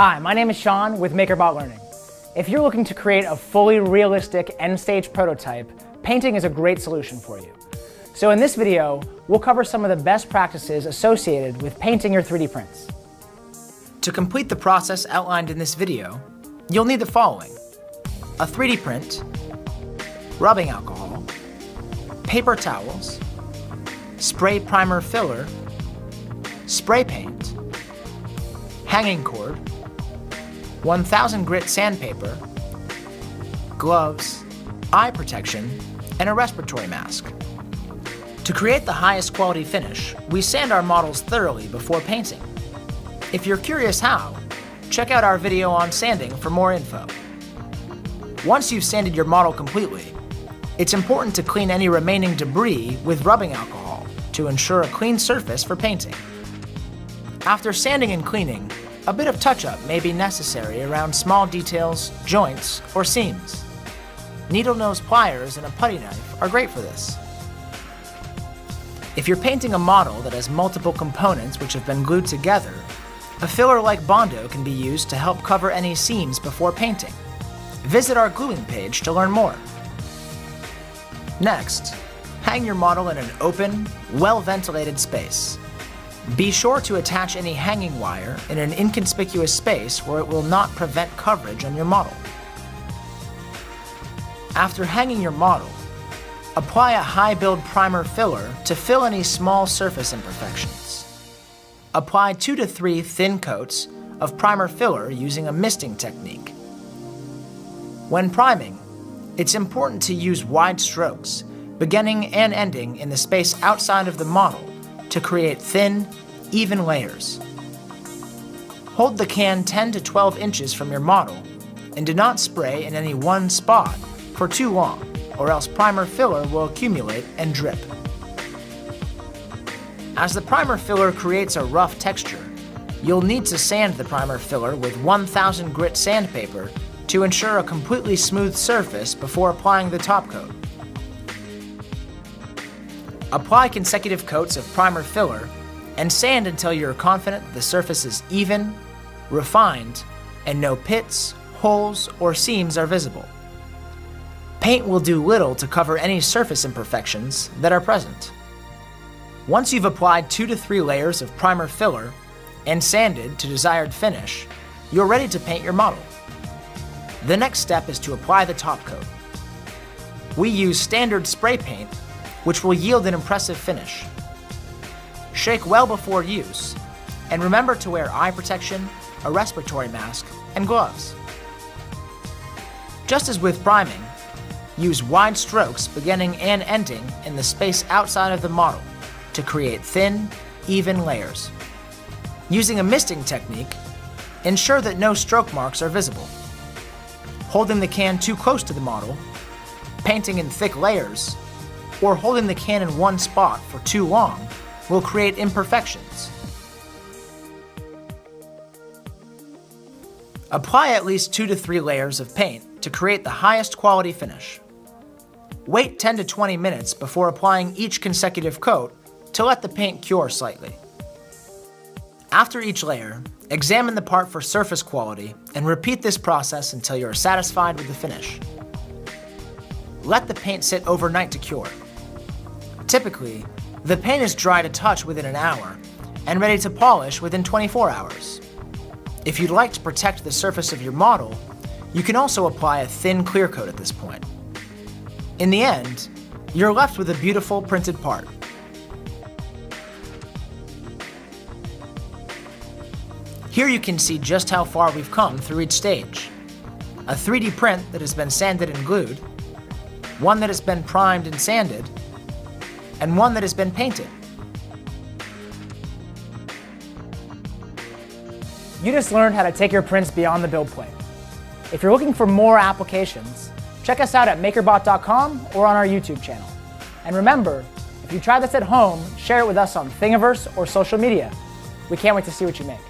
Hi, my name is Sean with MakerBot Learning. If you're looking to create a fully realistic end-stage prototype, painting is a great solution for you. So in this video, we'll cover some of the best practices associated with painting your 3D prints. To complete the process outlined in this video, you'll need the following: a 3D print, rubbing alcohol, paper towels, spray primer filler, spray paint, hanging cord, 1000 grit sandpaper, gloves, eye protection, and a respiratory mask. To create the highest quality finish, we sand our models thoroughly before painting. If you're curious how, check out our video on sanding for more info. Once you've sanded your model completely, it's important to clean any remaining debris with rubbing alcohol to ensure a clean surface for painting. After sanding and cleaning, a bit of touch-up may be necessary around small details, joints, or seams. Needle nose pliers and a putty knife are great for this. If you're painting a model that has multiple components which have been glued together, a filler like Bondo can be used to help cover any seams before painting. Visit our gluing page to learn more. Next, hang your model in an open, well-ventilated space. Be sure to attach any hanging wire in an inconspicuous space where it will not prevent coverage on your model. After hanging your model, apply a high-build primer filler to fill any small surface imperfections. Apply 2 to 3 thin coats of primer filler using a misting technique. When priming, it's important to use wide strokes, beginning and ending in the space outside of the model, to create thin, even layers. Hold the can 10 to 12 inches from your model and do not spray in any one spot for too long, or else primer filler will accumulate and drip. As the primer filler creates a rough texture, you'll need to sand the primer filler with 1000 grit sandpaper to ensure a completely smooth surface before applying the top coat. Apply consecutive coats of primer filler and sand until you're confident the surface is even, refined, and no pits, holes, or seams are visible. Paint will do little to cover any surface imperfections that are present. Once you've applied 2 to 3 layers of primer filler and sanded to desired finish, you're ready to paint your model. The next step is to apply the top coat. We use standard spray paint, which will yield an impressive finish. Shake well before use, and remember to wear eye protection, a respiratory mask, and gloves. Just as with priming, use wide strokes beginning and ending in the space outside of the model to create thin, even layers. Using a misting technique, ensure that no stroke marks are visible. Holding the can too close to the model, painting in thick layers, or holding the can in one spot for too long will create imperfections. Apply at least 2 to 3 layers of paint to create the highest quality finish. Wait 10 to 20 minutes before applying each consecutive coat to let the paint cure slightly. After each layer, examine the part for surface quality and repeat this process until you are satisfied with the finish. Let the paint sit overnight to cure. Typically, the paint is dry to touch within an hour and ready to polish within 24 hours. If you'd like to protect the surface of your model, you can also apply a thin clear coat at this point. In the end, you're left with a beautiful printed part. Here you can see just how far we've come through each stage. A 3D print that has been sanded and glued, one that has been primed and sanded, and one that has been painted. You just learned how to take your prints beyond the build plane. If you're looking for more applications, check us out at makerbot.com or on our YouTube channel. And remember, if you try this at home, share it with us on Thingiverse or social media. We can't wait to see what you make.